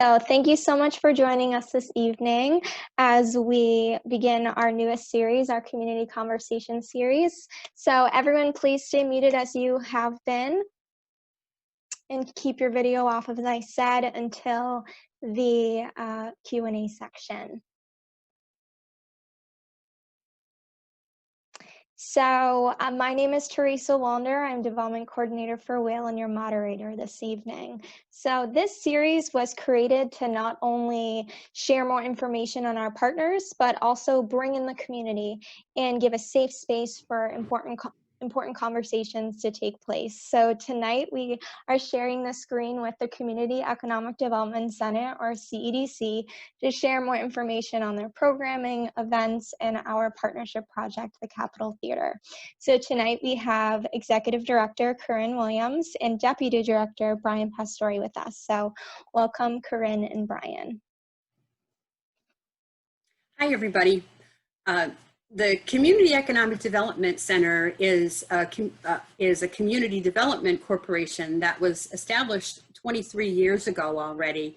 So thank you so much for joining us this evening as we begin our newest series, our Community Conversation series. So everyone, please stay muted as you have been and keep your video off, as I said, until the Q&A section. So my name is Teresa Wallner. I'm Development Coordinator for Whale and your moderator this evening. So this series was created to not only share more information on our partners, but also bring in the community and give a safe space for important conversations to take place. So tonight we are sharing the screen with the Community Economic Development Center, or CEDC, to share more information on their programming, events, and our partnership project, the Capitol Theater. So tonight we have Executive Director Corinne Williams and Deputy Director Brian Pastore with us. So welcome, Corinne and Brian. Hi, everybody. The Community Economic Development Center is a community development corporation that was established 23 years ago already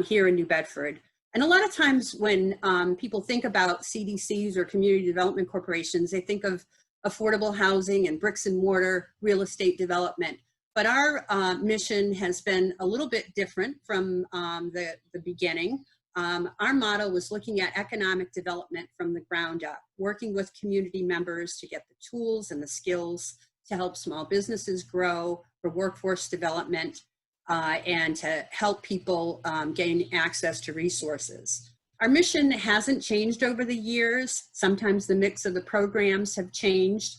here in New Bedford. And a lot of times when people think about CDCs or community development corporations, they think of affordable housing and bricks and mortar real estate development. But our mission has been a little bit different from the beginning. Our motto was looking at economic development from the ground up, working with community members to get the tools and the skills to help small businesses grow, for workforce development, and to help people gain access to resources. Our mission hasn't changed over the years. Sometimes the mix of the programs have changed.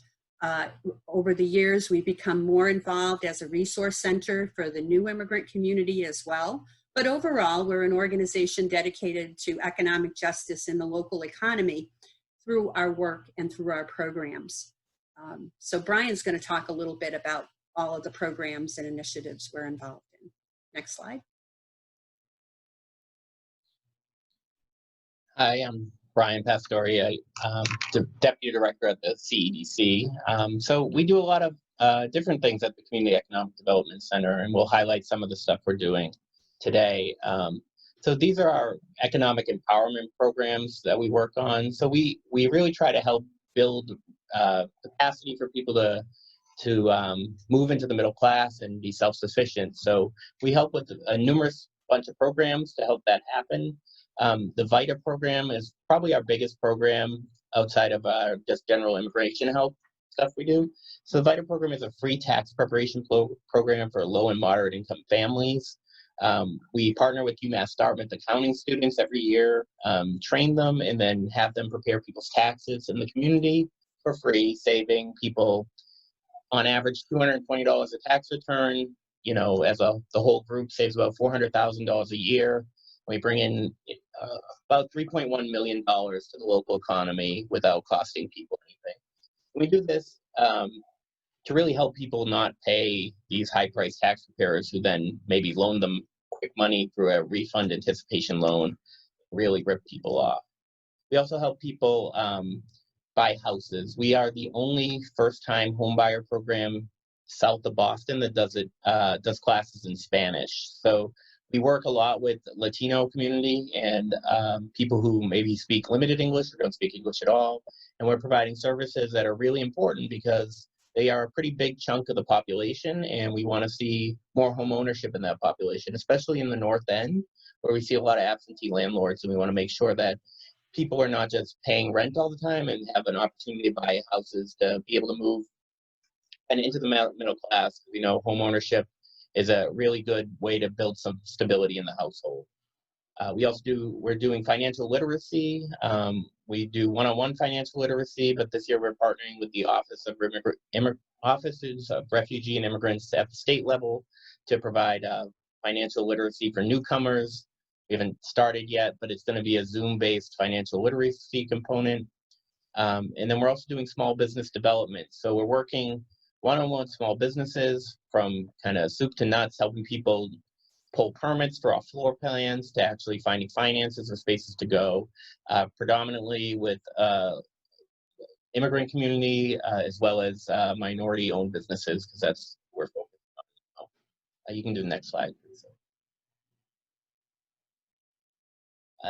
Over the years, we've become more involved as a resource center for the new immigrant community as well. But overall, we're an organization dedicated to economic justice in the local economy through our work and through our programs. So Brian's going to talk a little bit about all of the programs and initiatives we're involved in. Next slide. Hi, I'm Brian Pastore, the Deputy Director at the CEDC. So we do a lot of different things at the Community Economic Development Center, and we'll highlight some of the stuff we're doing today. So these are our economic empowerment programs that we work on. So we really try to help build capacity for people to move into the middle class and be self-sufficient. So we help with a numerous bunch of programs to help that happen. The VITA program is probably our biggest program outside of just general immigration help stuff we do. So the VITA program is a free tax preparation program for low and moderate income families. We partner with UMass Dartmouth accounting students every year, train them, and then have them prepare people's taxes in the community for free, saving people on average $220 a tax return. You know, as the whole group saves about $400,000 a year. We bring in about $3.1 million to the local economy without costing people anything. We do this to really help people not pay these high-priced tax preparers who then maybe loan them quick money through a refund anticipation loan, really rip people off. We also help people buy houses. We are the only first-time homebuyer program south of Boston that does classes in Spanish. So we work a lot with Latino community and people who maybe speak limited English or don't speak English at all. And we're providing services that are really important because they are a pretty big chunk of the population, and we want to see more home ownership in that population, especially in the North End, where we see a lot of absentee landlords, and we want to make sure that people are not just paying rent all the time and have an opportunity to buy houses to be able to move and into the middle class. You know, home ownership is a really good way to build some stability in the household. We're doing financial literacy. We do one-on-one financial literacy, but this year we're partnering with the Offices of Refugee and Immigrants at the state level to provide financial literacy for newcomers. We haven't started yet, but it's going to be a Zoom-based financial literacy component. And then we're also doing small business development. So we're working one-on-one small businesses from kind of soup to nuts, helping people pull permits for off floor plans to actually finding finances or spaces to go, predominantly with immigrant community as well as minority owned businesses, because that's where we're focused on. You can do the next slide, please.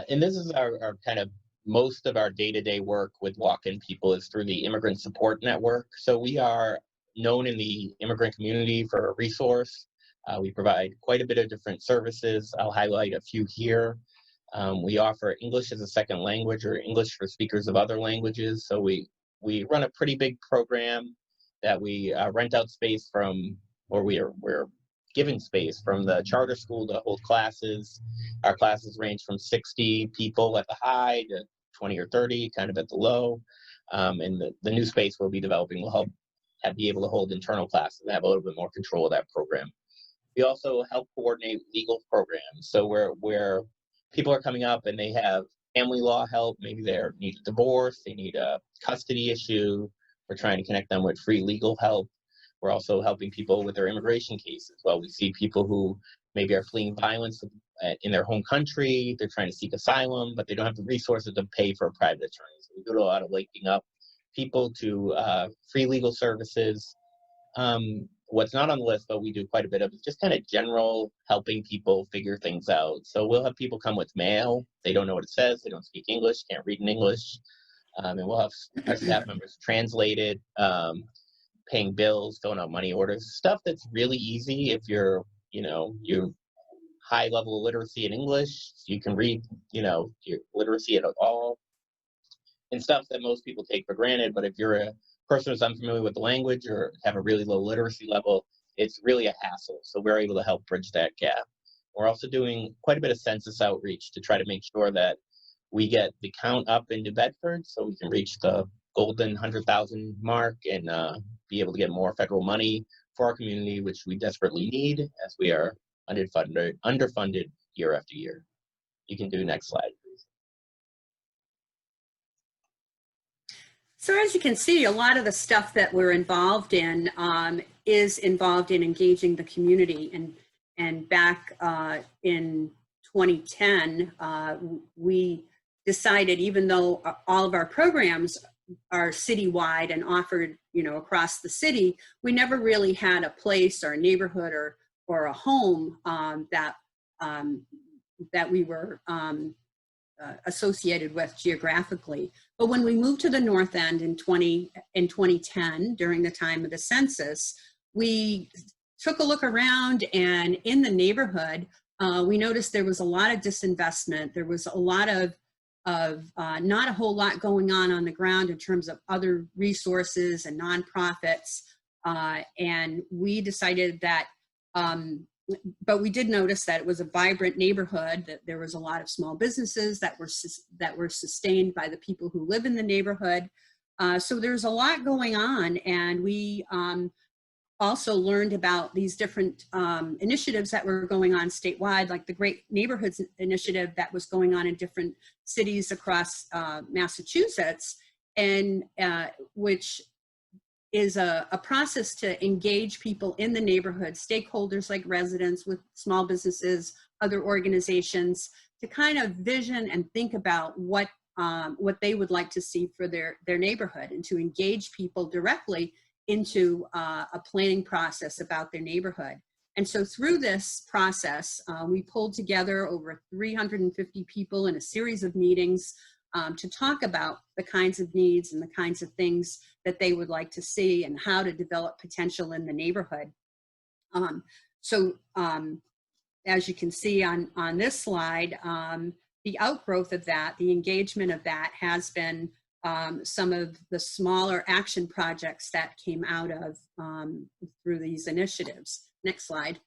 And this is our kind of most of our day-to-day work with walk-in people is through the Immigrant Support Network. So we are known in the immigrant community for a resource. We provide quite a bit of different services. I'll highlight a few here. We offer English as a second language or English for speakers of other languages. So we run a pretty big program that we rent out space from, or we're given space from the charter school to hold classes. Our classes range from 60 people at the high to 20 or 30, kind of at the low. And the new space we'll be developing will help be able to hold internal classes and have a little bit more control of that program. We also help coordinate legal programs. So where people are coming up and they have family law help, maybe they need a divorce, they need a custody issue, we're trying to connect them with free legal help. We're also helping people with their immigration cases. Well, we see people who maybe are fleeing violence in their home country, they're trying to seek asylum, but they don't have the resources to pay for a private attorney. So we do a lot of linking up people to free legal services. What's not on the list, but we do quite a bit of, is just kind of general helping people figure things out. So we'll have people come with mail. They don't know what it says. They don't speak English, can't read in English. And we'll have our staff members translate it, paying bills, filling out money orders, stuff that's really easy if you're high level of literacy in English. You can read, your literacy at all, and stuff that most people take for granted. But if you're a person who's unfamiliar with the language or have a really low literacy level, it's really a hassle. So we're able to help bridge that gap. We're also doing quite a bit of census outreach to try to make sure that we get the count up into Bedford so we can reach the golden 100,000 mark and be able to get more federal money for our community, which we desperately need as we are underfunded year after year. You can do next slide, please. So as you can see, a lot of the stuff that we're involved in is involved in engaging the community. And back in 2010, we decided, even though all of our programs are citywide and offered, across the city, we never really had a place or a neighborhood or a home that we were associated with geographically. But when we moved to the North End in 2010, during the time of the census, we took a look around, and in the neighborhood, we noticed there was a lot of disinvestment. There was a lot of not a whole lot going on the ground in terms of other resources and nonprofits. And we decided that, but we did notice that it was a vibrant neighborhood, that there was a lot of small businesses that were sustained by the people who live in the neighborhood. So there's a lot going on, and we also learned about these different initiatives that were going on statewide, like the Great Neighborhoods Initiative that was going on in different cities across Massachusetts, and which is a process to engage people in the neighborhood, stakeholders like residents, with small businesses, other organizations, to kind of vision and think about what they would like to see for their neighborhood, and to engage people directly into a planning process about their neighborhood. And so through this process, we pulled together over 350 people in a series of meetings to talk about the kinds of needs and the kinds of things that they would like to see and how to develop potential in the neighborhood. As you can see on this slide, the outgrowth of that, the engagement of that, has been some of the smaller action projects that came out of through these initiatives. Next slide.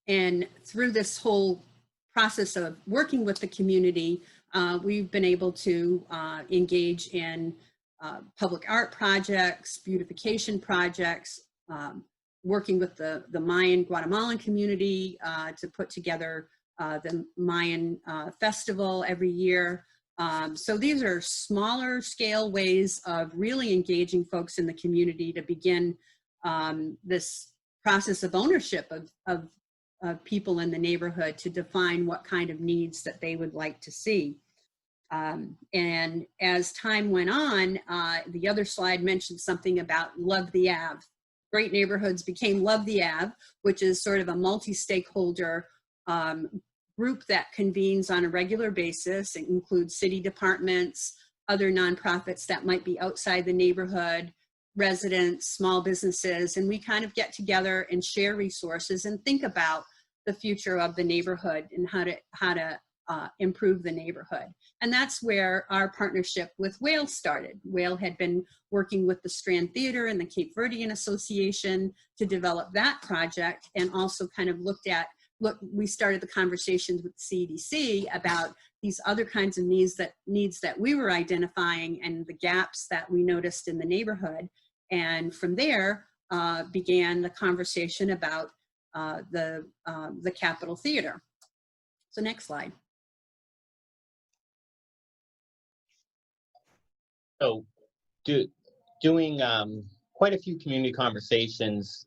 And through this whole process of working with the community, we've been able to engage in public art projects, beautification projects, working with the Mayan Guatemalan community to put together the Mayan festival every year. So these are smaller scale ways of really engaging folks in the community to begin this process of ownership of people in the neighborhood, to define what kind of needs that they would like to see. And as time went on, the other slide mentioned something about Love the Ave. Great Neighborhoods became Love the Ave, which is sort of a multi-stakeholder group that convenes on a regular basis. It includes city departments, other nonprofits that might be outside the neighborhood, residents, small businesses, and we kind of get together and share resources and think about the future of the neighborhood and how to improve the neighborhood. And that's where our partnership with Whale started. Whale had been working with the Strand Theater and the Cape Verdean Association to develop that project, and also kind of we started the conversations with CEDC about these other kinds of needs that we were identifying and the gaps that we noticed in the neighborhood. And from there began the conversation about the Capitol Theater. So next slide. So doing quite a few community conversations,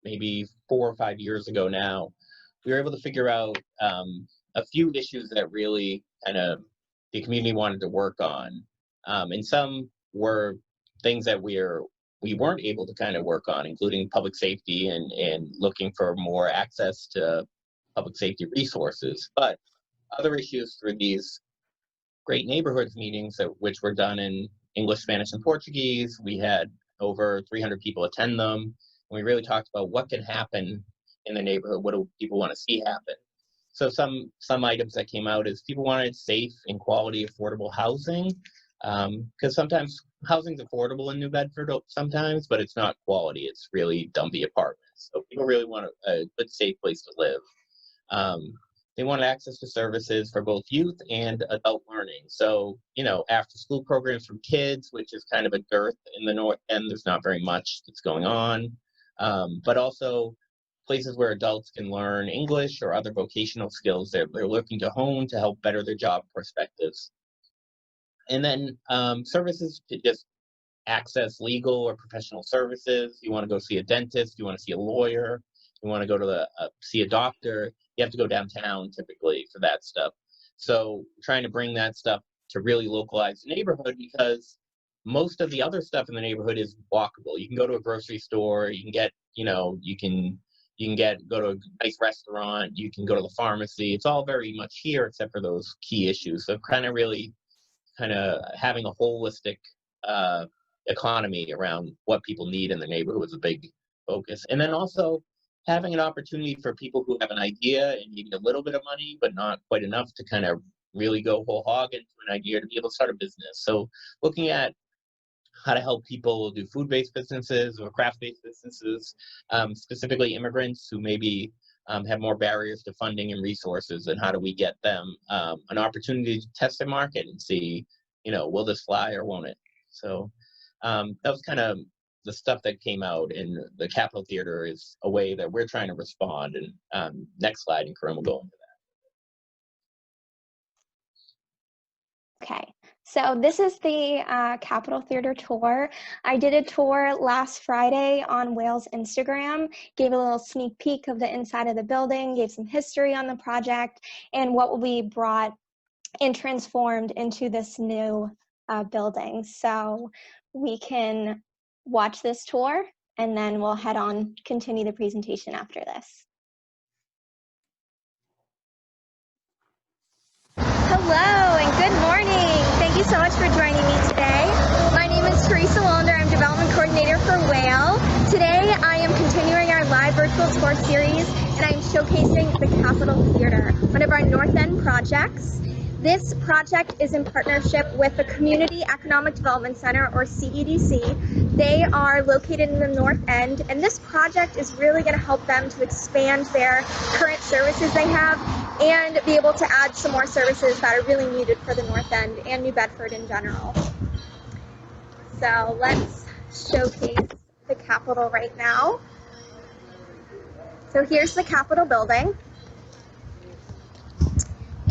maybe 4 or 5 years ago now, we were able to figure out a few issues that really kind of the community wanted to work on. And some were things that we weren't able to kind of work on, including public safety and looking for more access to public safety resources. But other issues through these great neighborhoods meetings, which were done in English, Spanish, and Portuguese. We had over 300 people attend them. And we really talked about what can happen in the neighborhood. What do people want to see happen? So some items that came out is people wanted safe and quality, affordable housing, because sometimes housing's affordable in New Bedford sometimes, but it's not quality. It's really dumpy apartments. So people really want a good, safe place to live. They wanted access to services for both youth and adult learning. So, after school programs for kids, which is kind of a dearth in the North End. There's not very much that's going on, but also places where adults can learn English or other vocational skills they're looking to hone to help better their job perspectives. And then services to just access legal or professional services. You want to go see a dentist, you want to see a lawyer, you want to go to see a doctor, you have to go downtown typically for that stuff. So trying to bring that stuff to really localize the neighborhood, because most of the other stuff in the neighborhood is walkable. You can go to a grocery store, you can get, go to a nice restaurant, you can go to the pharmacy. It's all very much here except for those key issues. So kind of having a holistic economy around what people need in the neighborhood was a big focus. And then also having an opportunity for people who have an idea and maybe a little bit of money, but not quite enough to kind of really go whole hog into an idea to be able to start a business. So looking at how to help people do food-based businesses or craft-based businesses, specifically immigrants who maybe have more barriers to funding and resources, and how do we get them an opportunity to test their market and see, will this fly or won't it? So that was kind of the stuff that came out, and the Capitol Theater is a way that we're trying to respond. And next slide, and Corinne will go into that. Okay, so this is the Capitol Theater tour. I did a tour last Friday on Whale's Instagram, gave a little sneak peek of the inside of the building, gave some history on the project, and what will be brought and transformed into this new building. So we can watch this tour, and then we'll head on, continue the presentation after this. Hello and good morning. Thank you so much for joining me today. My name is Teresa Wallander. I'm Development Coordinator for Whale. Today I am continuing our live virtual tour series, and I'm showcasing the Capitol Theater, one of our North End projects. This project is in partnership with the Community Economic Development Center, or CEDC. They are located in the North End, and this project is really going to help them to expand their current services they have and be able to add some more services that are really needed for the North End and New Bedford in general. So let's showcase the Capitol right now. So here's the Capitol building.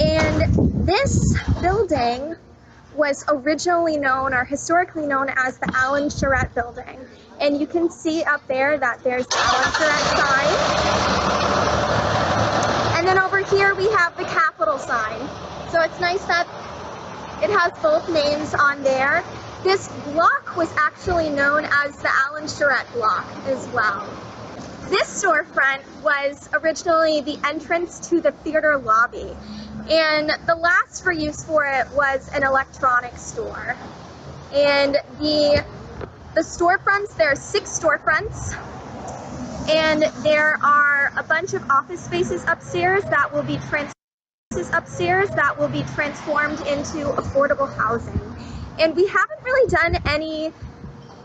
And this building was originally known, or historically known, as the Alan Charette building. And you can see up there that there's the Alan Charette sign. And then over here we have the Capitol sign. So it's nice that it has both names on there. This block was actually known as the Alan Charette block as well. this storefront was originally the entrance to the theater lobby, and the last use for it was an electronics store. And the storefronts, there are 6 storefronts, and there are a bunch of office spaces upstairs that will be transformed into affordable housing. And we haven't really done any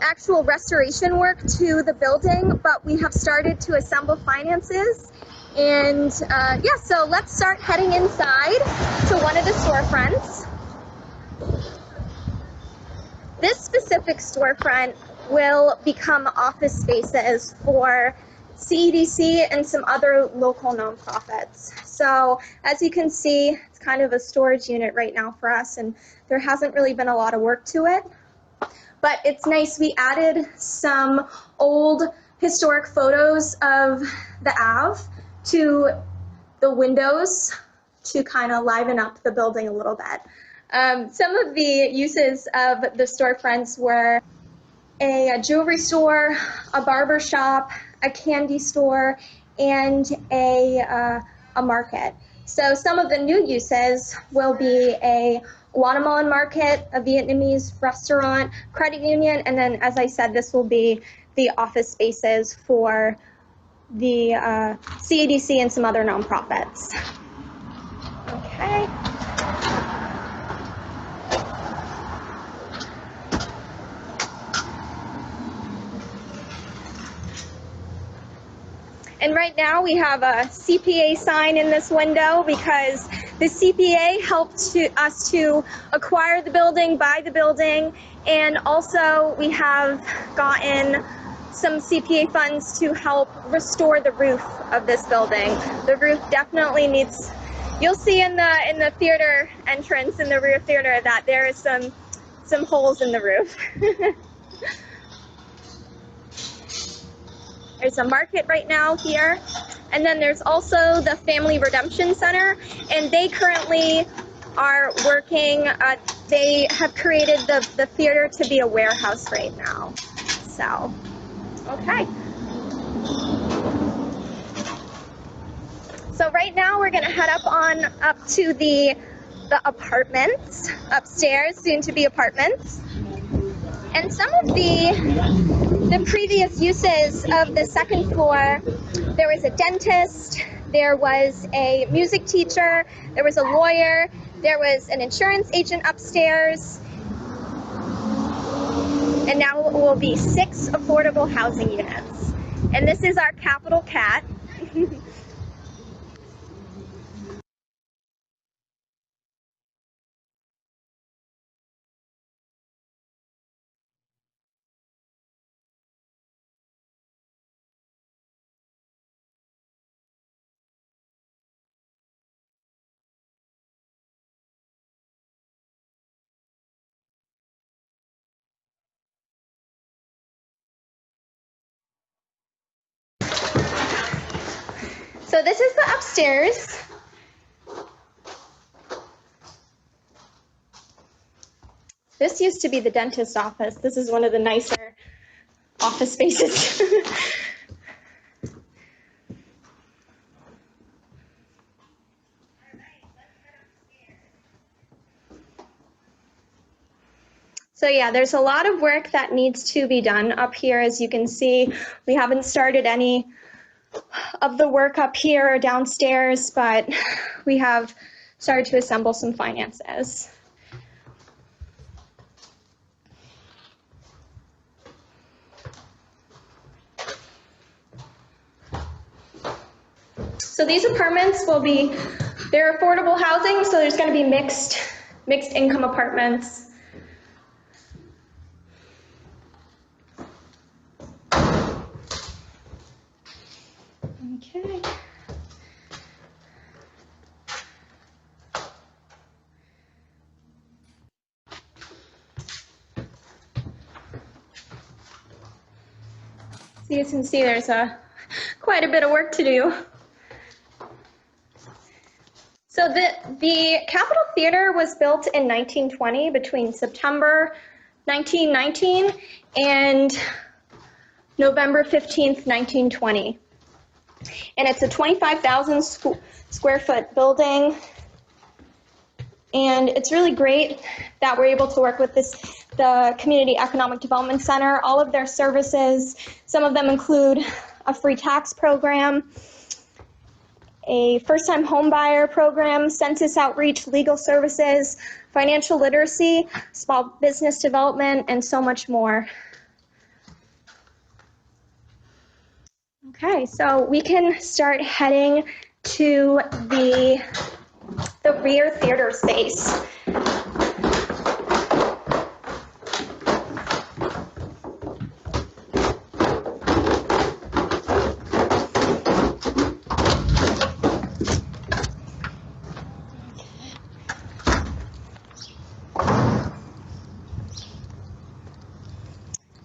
actual restoration work to the building, but we have started to assemble finances. And yeah, so let's start heading inside to one of the storefronts. This specific storefront will become office spaces for CEDC and some other local nonprofits. So as you can see, it's kind of a storage unit right now for us, and there hasn't really been a lot of work to it. But it's nice, we added some old historic photos of the Ave to the windows to kind of liven up the building a little bit. Some of the uses of the storefronts were a jewelry store, a barber shop, a candy store, and a market. So some of the new uses will be a Guatemalan market, a Vietnamese restaurant, credit union, and then, as I said, this will be the office spaces for the CEDC and some other nonprofits. Okay. And right now we have a CPA sign in this window because the CPA helped us to acquire the building, buy the building, and also we have gotten some CPA funds to help restore the roof of this building. The roof definitely needs, you'll see in the theater entrance, in the rear theater, that there is some holes in the roof. There's a market right now here, and then there's also the Family Redemption Center, and they currently are working, they have created the theater to be a warehouse right now. So, okay. So right now we're gonna head up to the apartments upstairs, soon to be apartments. And some of the previous uses of the second floor, there was a dentist, there was a music teacher, there was a lawyer, there was an insurance agent upstairs, and now it will be 6 affordable housing units. And this is our capital cat. So this is the upstairs. This used to be the dentist's office. This is one of the nicer office spaces. So yeah, there's a lot of work that needs to be done up here. As you can see, we haven't started any of the work up here or downstairs, but we have started to assemble some finances. So these apartments will be, they're affordable housing, so there's going to be mixed income apartments. Okay. So you can see there's quite a bit of work to do. So the Capitol Theater was built in 1920 between September 1919 and November 15th, 1920. And it's a 25,000 square foot building. And it's really great that we're able to work with the Community Economic Development Center. All of their services, some of them include a free tax program, a first-time home buyer program, census outreach, legal services, financial literacy, small business development, and so much more. Okay, so we can start heading to the rear theater space.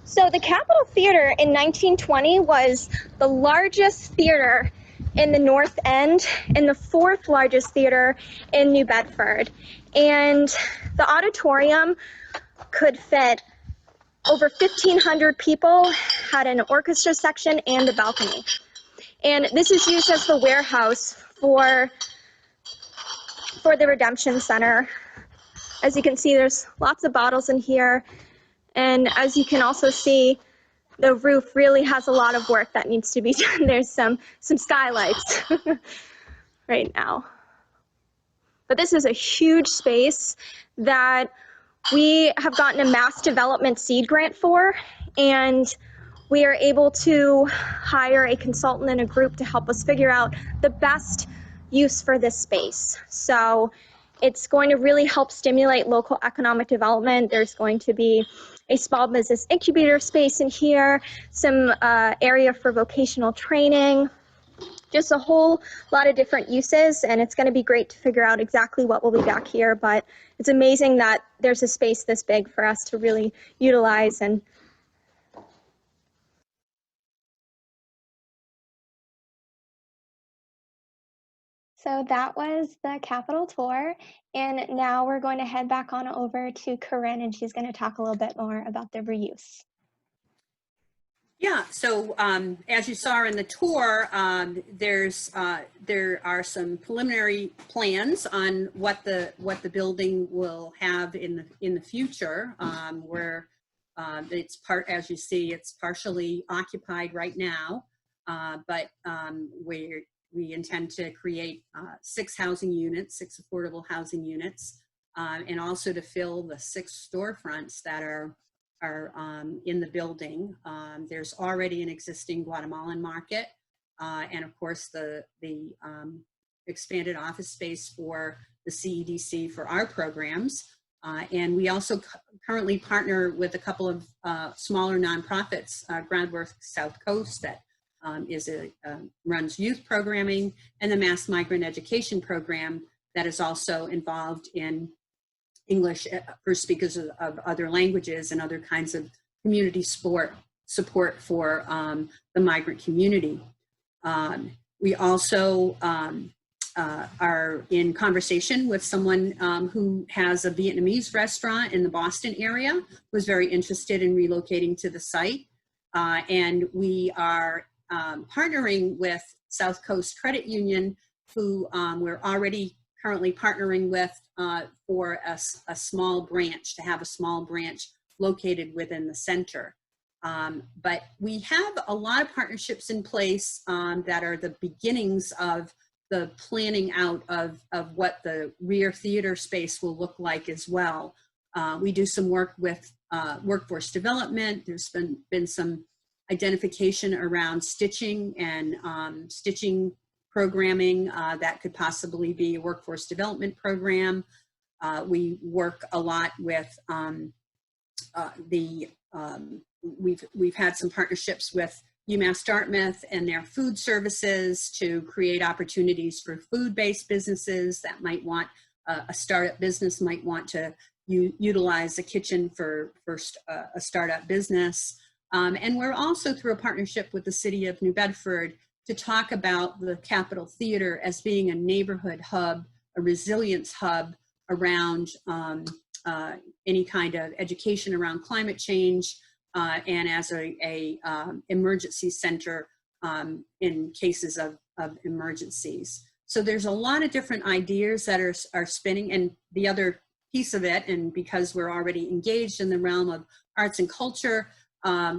So the Capitol Theater in 1920 was the largest theater in the North End and the fourth largest theater in New Bedford. And the auditorium could fit over 1,500 people, had an orchestra section and a balcony. And this is used as the warehouse for the Redemption Center. As you can see, there's lots of bottles in here. And as you can also see, the roof really has a lot of work that needs to be done. There's some skylights right now. But this is a huge space that we have gotten a mass development seed grant for, and we are able to hire a consultant and a group to help us figure out the best use for this space. So it's going to really help stimulate local economic development. There's going to be a small business incubator space in here, some area for vocational training, just a whole lot of different uses, and it's going to be great to figure out exactly what will be back here, but it's amazing that there's a space this big for us to really utilize. And so that was the Capitol tour, and now we're going to head back on over to Corinne, and she's going to talk a little bit more about the reuse. Yeah, so as you saw in the tour, there are some preliminary plans on what the building will have in the future, where it's as you see, it's partially occupied right now, but we intend to create 6 housing units, 6 affordable housing units, and also to fill the 6 storefronts that are in the building. There's already an existing Guatemalan market, and of course the expanded office space for the CEDC for our programs. And we also currently partner with a couple of smaller nonprofits, Groundwork South Coast, that runs youth programming, and the Mass Migrant Education Program that is also involved in English for speakers of other languages and other kinds of community support for the migrant community. We also are in conversation with someone who has a Vietnamese restaurant in the Boston area, who's very interested in relocating to the site. And we are partnering with South Coast Credit Union, who we're already currently partnering with for a small branch, to have a small branch located within the center. But we have a lot of partnerships in place that are the beginnings of the planning out of what the rear theater space will look like as well. We do some work with workforce development. There's been some identification around stitching and stitching programming that could possibly be a workforce development program. We work a lot with we've had some partnerships with UMass Dartmouth and their food services to create opportunities for food-based businesses that might want, a startup business might want to utilize a kitchen for a startup business. And we're also through a partnership with the City of New Bedford to talk about the Capitol Theater as being a neighborhood hub, a resilience hub around any kind of education around climate change, and as a emergency center in cases of emergencies. So there's a lot of different ideas that are spinning. And the other piece of it, and because we're already engaged in the realm of arts and culture,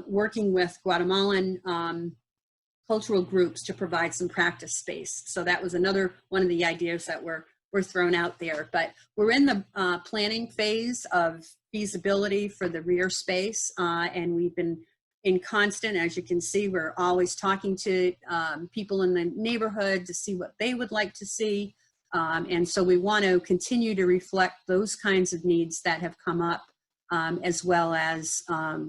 working with Guatemalan cultural groups to provide some practice space. So that was another one of the ideas that were thrown out there. But we're in the planning phase of feasibility for the rear space, and we've been in constant, as you can see, we're always talking to people in the neighborhood to see what they would like to see. And so we want to continue to reflect those kinds of needs that have come up, as well as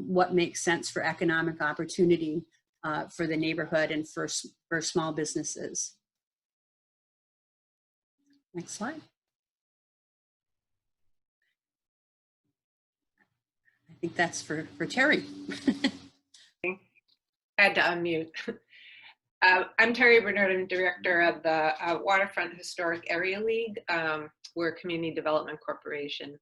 what makes sense for economic opportunity for the neighborhood and for small businesses. Next slide. I think that's for Terry. I had to unmute. I'm Terry Bernardin, director of the Waterfront Historic Area League. We're a community development corporation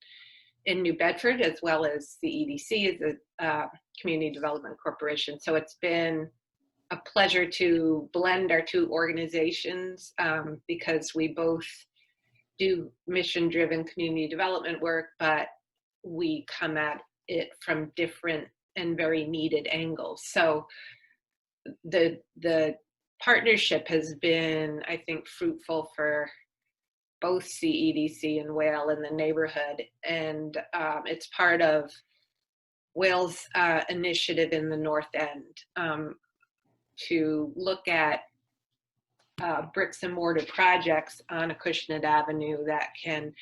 in New Bedford, as well as the CEDC is a community development corporation. So it's been a pleasure to blend our two organizations because we both do mission-driven community development work, but we come at it from different and very needed angles. So the partnership has been, I think, fruitful for both CEDC and Whale in the neighborhood. And it's part of Whale's initiative in the North End to look at bricks and mortar projects on Acushnet Avenue that can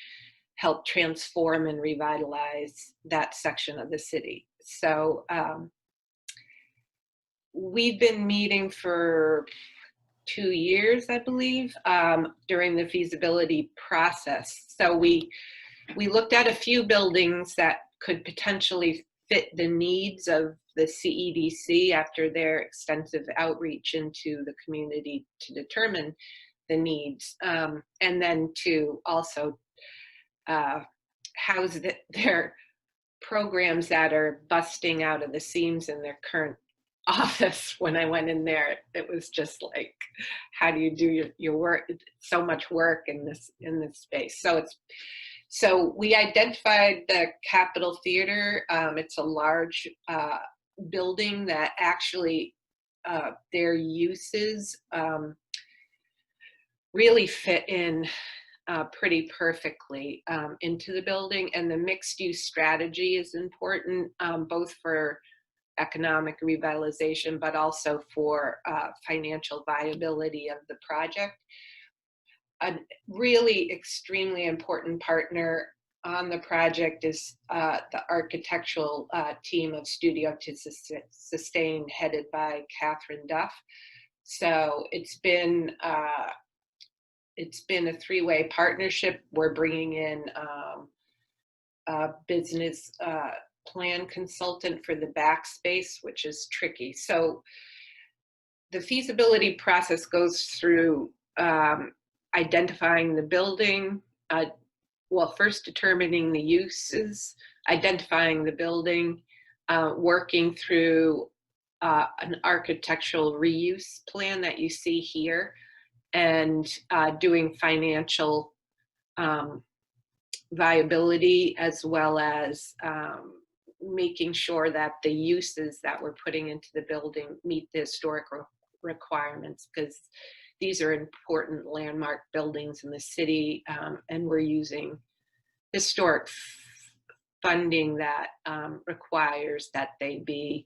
help transform and revitalize that section of the city. So we've been meeting for 2 years, I believe, during the feasibility process. So we looked at a few buildings that could potentially fit the needs of the CEDC after their extensive outreach into the community to determine the needs, and then to also house their programs that are busting out of the seams in their current office. When I went in there, it was just like, how do you do your work? So much work in this space. So we identified the Capitol Theater. It's a large building that actually their uses really fit in pretty perfectly into the building, and the mixed use strategy is important both for economic revitalization, but also for financial viability of the project. A really extremely important partner on the project is the architectural team of Studio to Sustain, headed by Catherine Duff. So it's been a three-way partnership. We're bringing in a business plan consultant for the backspace, which is tricky. So the feasibility process goes through identifying the building, first determining the uses, identifying the building, working through an architectural reuse plan that you see here, and doing financial viability, as well as making sure that the uses that we're putting into the building meet the historic requirements, because these are important landmark buildings in the city, and we're using historic funding that requires that they be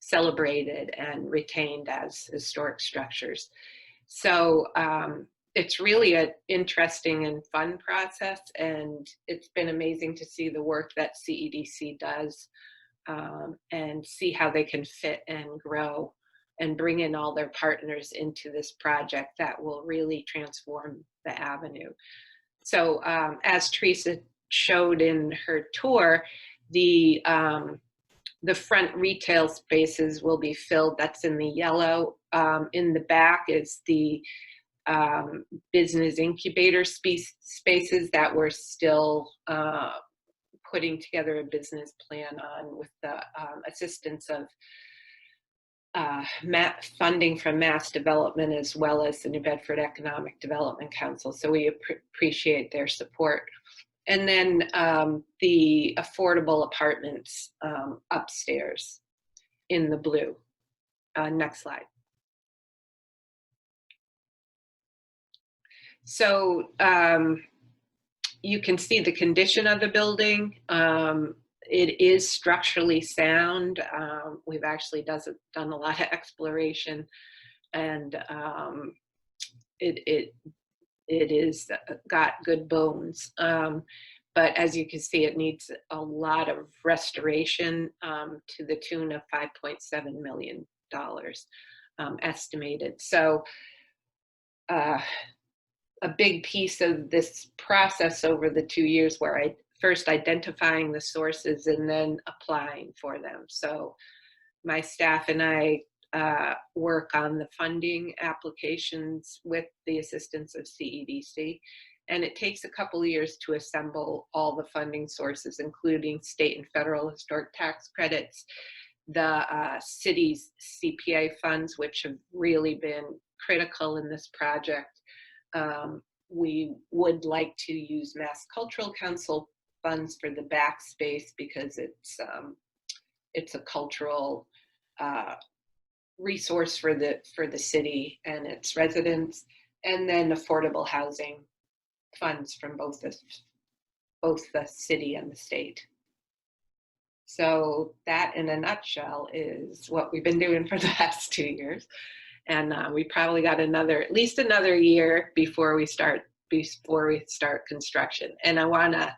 celebrated and retained as historic structures. So it's really an interesting and fun process, and it's been amazing to see the work that CEDC does and see how they can fit and grow and bring in all their partners into this project that will really transform the avenue. So as Teresa showed in her tour, the front retail spaces will be filled. That's in the yellow. In the back is the business incubator spaces that we're still putting together a business plan on with the assistance of funding from Mass Development as well as the New Bedford Economic Development Council. So we appreciate their support. And then the affordable apartments upstairs in the blue. Next slide. So you can see the condition of the building. It is structurally sound. We've actually done a lot of exploration, and it is got good bones. But as you can see, it needs a lot of restoration to the tune of $5.7 million estimated. So a big piece of this process over the 2 years where I first identifying the sources and then applying for them. So my staff and I work on the funding applications with the assistance of CEDC. And it takes a couple of years to assemble all the funding sources, including state and federal historic tax credits, the city's CPA funds, which have really been critical in this project. We would like to use Mass Cultural Council funds for the backspace because it's a cultural resource for the city and its residents, and then affordable housing funds from both the city and the state. So that, in a nutshell, is what we've been doing for the past 2 years, and we probably got at least another year before we start construction. And I want to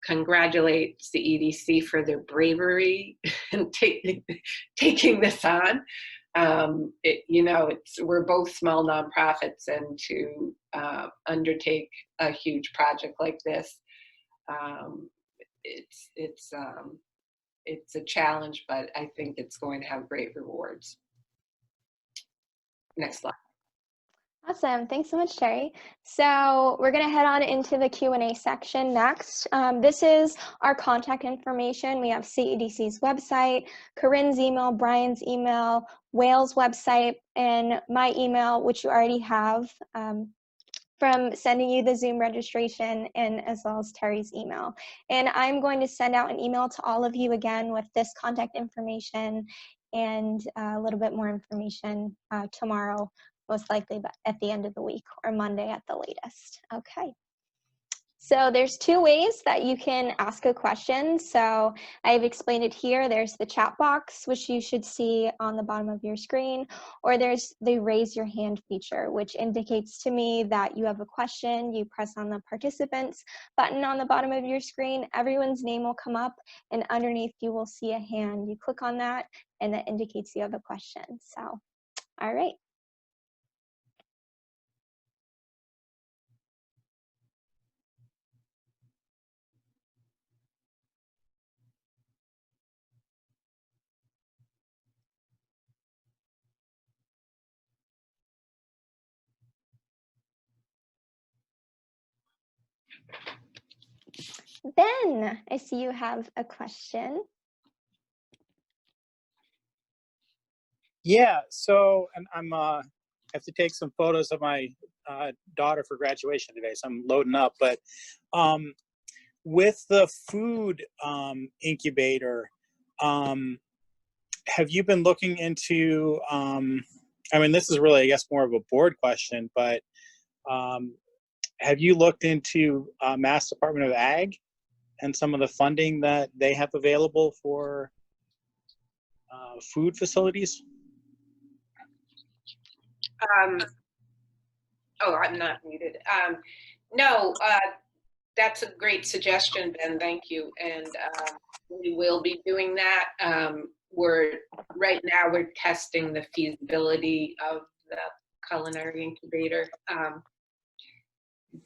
congratulate CEDC for their bravery in taking this on. We're both small nonprofits, and to undertake a huge project like this, it's a challenge, but I think it's going to have great rewards. Next slide. Awesome. Thanks so much, Terry. So we're going to head on into the Q&A section next. This is our contact information. We have CEDC's website, Corinne's email, Brian's email, Wales' website, and my email, which you already have from sending you the Zoom registration, and as well as Terry's email. And I'm going to send out an email to all of you again with this contact information and a little bit more information tomorrow, most likely but at the end of the week or Monday at the latest. Okay. So there's two ways that you can ask a question. So I've explained it here. There's the chat box, which you should see on the bottom of your screen, or there's the raise your hand feature, which indicates to me that you have a question. You press on the participants button on the bottom of your screen. Everyone's name will come up, and underneath you will see a hand. You click on that, and that indicates you have a question. So, all right. Ben, I see you have a question. Yeah, so I'm have to take some photos of my daughter for graduation today, so I'm loading up. But with the food incubator, have you been looking into? I mean, this is really, I guess, more of a board question, but have you looked into Mass Department of Ag and some of the funding that they have available for food facilities? Oh, I'm not muted. No, that's a great suggestion, Ben. Thank you. And we will be doing that. Right now we're testing the feasibility of the culinary incubator.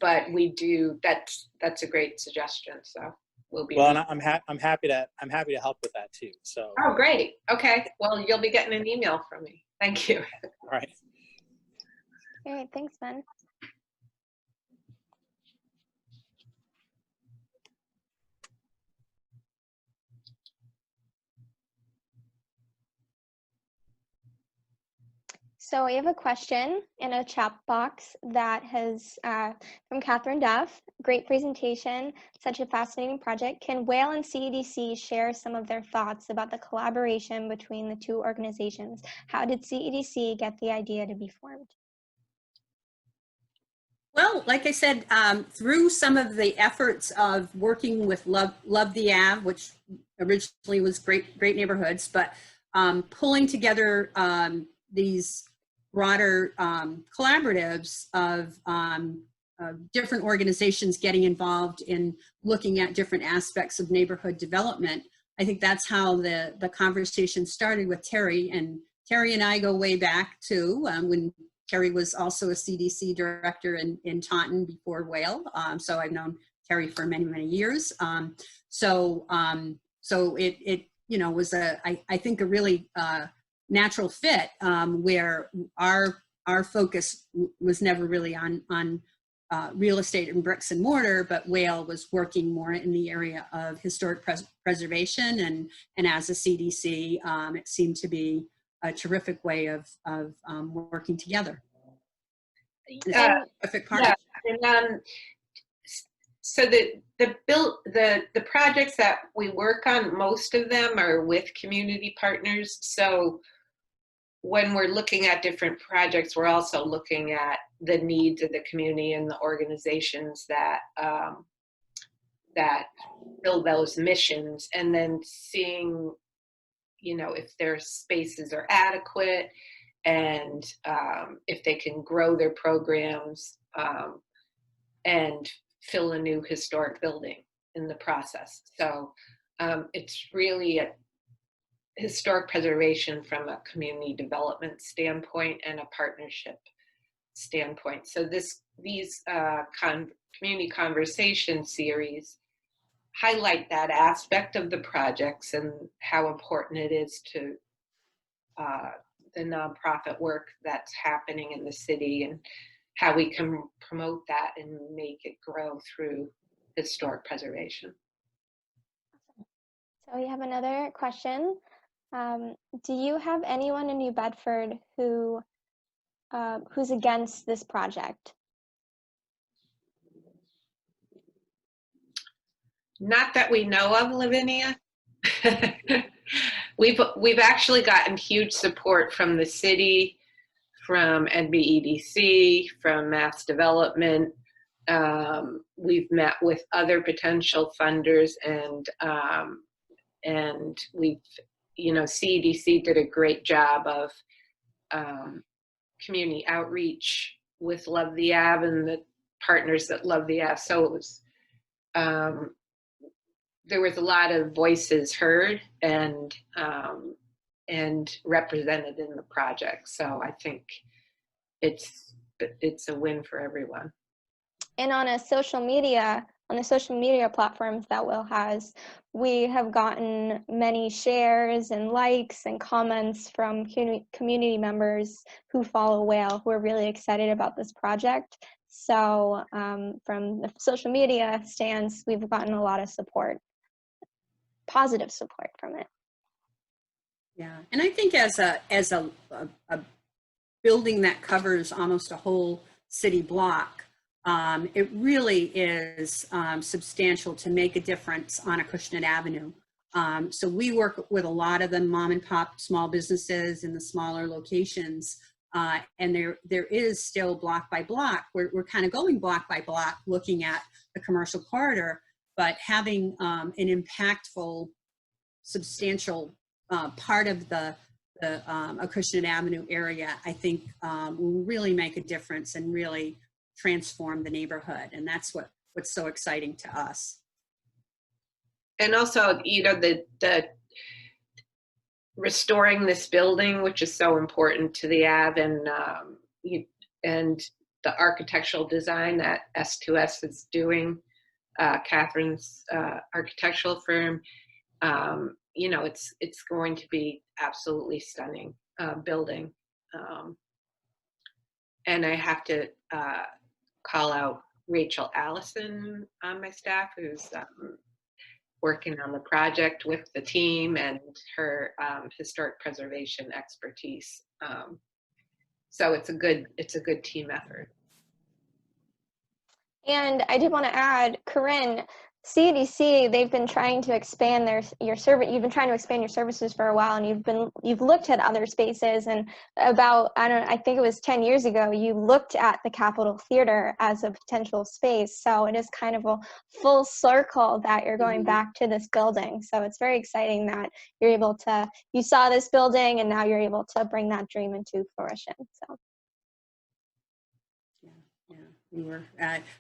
But we do. That's a great suggestion. So we'll be. Well, and I'm happy to help with that too. So. Oh, great. Okay. Well, you'll be getting an email from me. Thank you. All right. All right, thanks, Ben. So we have a question in a chat box that has from Catherine Duff. Great presentation, such a fascinating project. Can Whale and CEDC share some of their thoughts about the collaboration between the two organizations? How did CEDC get the idea to be formed? Well, like I said, through some of the efforts of working with Love the Ave, which originally was great neighborhoods, but pulling together these broader collaboratives of different organizations getting involved in looking at different aspects of neighborhood development. I think that's how the conversation started with Terry, and Terry and I go way back too, when Terry was also a CDC director in Taunton before Whale. So I've known Terry for many, many years. So it was I think a really natural fit where our focus was never really on real estate and bricks and mortar, but Whale was working more in the area of historic preservation, and as a CDC, it seemed to be a terrific way of working together. Perfect partnership. Yeah. And, so the projects that we work on, most of them are with community partners. So when we're looking at different projects, we're also looking at the needs of the community and the organizations that that build those missions, and then seeing, if their spaces are adequate, and if they can grow their programs and fill a new historic building in the process. So it's really a historic preservation from a community development standpoint and a partnership standpoint. So these community conversation series highlight that aspect of the projects and how important it is to the nonprofit work that's happening in the city, and how we can promote that and make it grow through historic preservation. So we have another question. Do you have anyone in New Bedford who's against this project? Not that we know of, Lavinia. We've actually gotten huge support from the city, from NBEDC, from Mass Development. We've met with other potential funders, and we've, CEDC did a great job of community outreach with Love the Ave and the partners that Love the Ave. So it was, there was a lot of voices heard and represented in the project. So I think it's a win for everyone. And on the social media platforms that Will has, we have gotten many shares and likes and comments from community members who follow Whale, who are really excited about this project. So from the social media stands, we've gotten a lot of support, positive support from it. Yeah, and I think as a building that covers almost a whole city block, it really is substantial to make a difference on Acushnet Avenue. So we work with a lot of the mom and pop small businesses in the smaller locations, and there is still block by block. We're kind of going block by block looking at the commercial corridor, but having an impactful, substantial part of the Acushnet Avenue area, I think will really make a difference and really transform the neighborhood. And that's what's so exciting to us. And also, the restoring this building, which is so important to the Ave, and the architectural design that S2S is doing, Catherine's architectural firm, it's going to be absolutely stunning building. And I have to call out Rachel Allison on my staff, who's working on the project with the team, and her historic preservation expertise So it's a good team effort. And I did want to add, Corinne, CEDC, they've been trying to expand your service. You've been trying to expand your services for a while, and you've looked at other spaces. And about, I think it was 10 years ago, you looked at the Capitol Theater as a potential space. So it is kind of a full circle that you're going back to this building. So it's very exciting that you saw this building, and now you're able to bring that dream into fruition. So. Yeah, we were,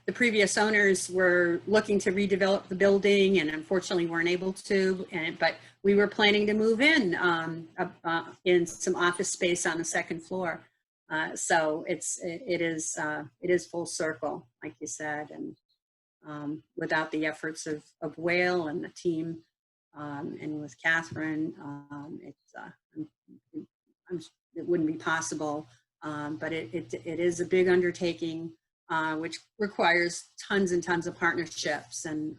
the previous owners were looking to redevelop the building and unfortunately weren't able to, but we were planning to move in some office space on the second floor. So it is full circle, like you said, and without the efforts of Whale and the team, and with Catherine, it wouldn't be possible. But it is a big undertaking, which requires tons and tons of partnerships, and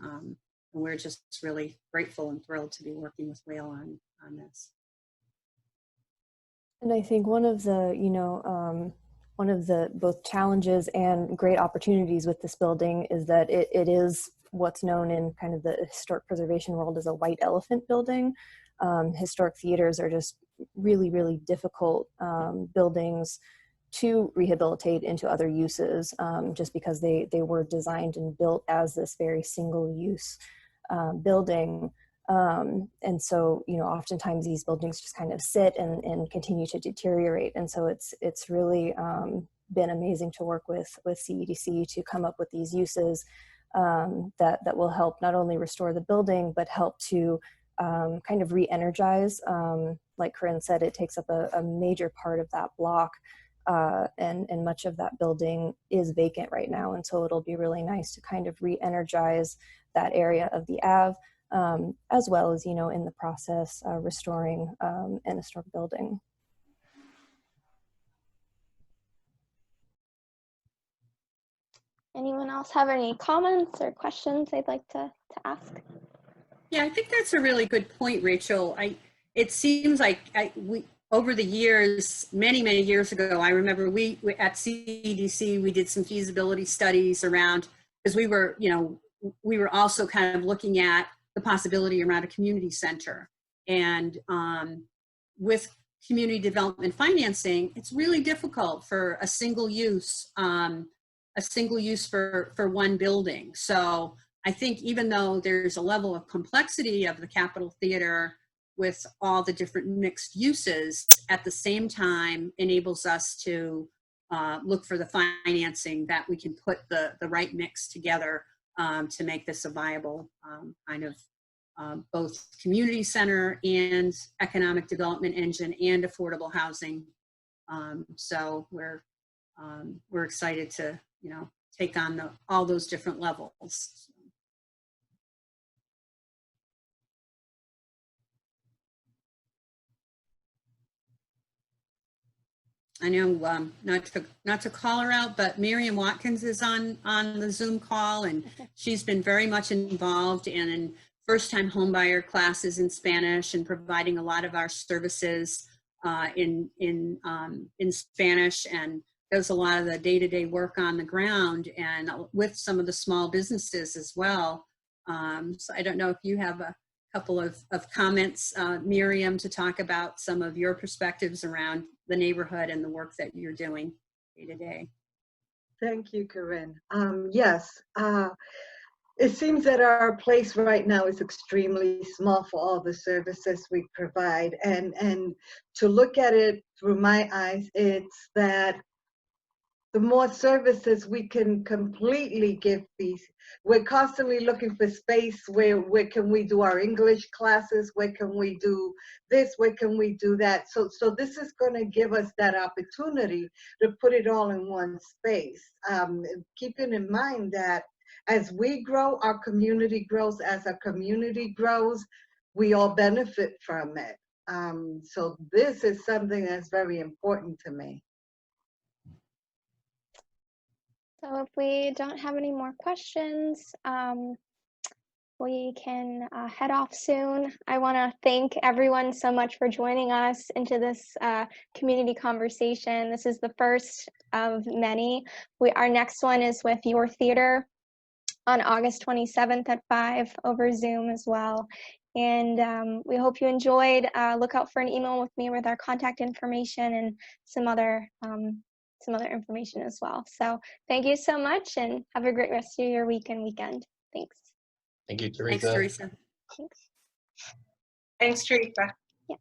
we're just really grateful and thrilled to be working with Whale on this. And I think one of the both challenges and great opportunities with this building is that it is what's known in kind of the historic preservation world as a white elephant building. Historic theaters are just really, really difficult buildings to rehabilitate into other uses, just because they were designed and built as this very single use building. And so, oftentimes these buildings just kind of sit and continue to deteriorate. And so it's really been amazing to work with CEDC to come up with these uses that will help not only restore the building, but help to kind of re-energize. Like Corinne said, it takes up a major part of that block, and much of that building is vacant right now. And so it'll be really nice to kind of re-energize that area of the Ave, as well as, in the process, restoring an historic building. Anyone else have any comments or questions they'd like to ask? Yeah, I think that's a really good point, Rachel. It seems like we over the years, many years ago, I remember we at CEDC, we did some feasibility studies around, because we were also kind of looking at the possibility around a community center. And with community development financing, it's really difficult for a single use for one building. So I think even though there's a level of complexity of the Capitol Theater with all the different mixed uses, at the same time enables us to look for the financing that we can put the right mix together to make this a viable kind of both community center and economic development engine and affordable housing. So we're excited to take on all those different levels. I know not to call her out, but Miriam Watkins is on the Zoom call, and she's been very much involved in first-time homebuyer classes in Spanish and providing a lot of our services in Spanish, and does a lot of the day-to-day work on the ground and with some of the small businesses as well. So I don't know if you have a couple of comments, Miriam, to talk about some of your perspectives around the neighborhood and the work that you're doing day to day. Thank you, Corinne. Yes, it seems that our place right now is extremely small for all the services we provide. And to look at it through my eyes, it's that the more services we can completely give these. We're constantly looking for space. Where can we do our English classes? Where can we do this? Where can we do that? So this is going to give us that opportunity to put it all in one space. Keeping in mind that as we grow, our community grows. As our community grows, we all benefit from it. So this is something that's very important to me. So if we don't have any more questions, we can head off soon. I want to thank everyone so much for joining us into this community conversation. This is the first of many. Our next one is with Your Theater on August 27th at 5 over Zoom as well. And we hope you enjoyed. Look out for an email with me with our contact information and some other information as well. So thank you so much and have a great rest of your week and weekend. Thanks. Thank you, Thanks, Teresa. Teresa. Thanks. Thanks, Teresa. Yeah.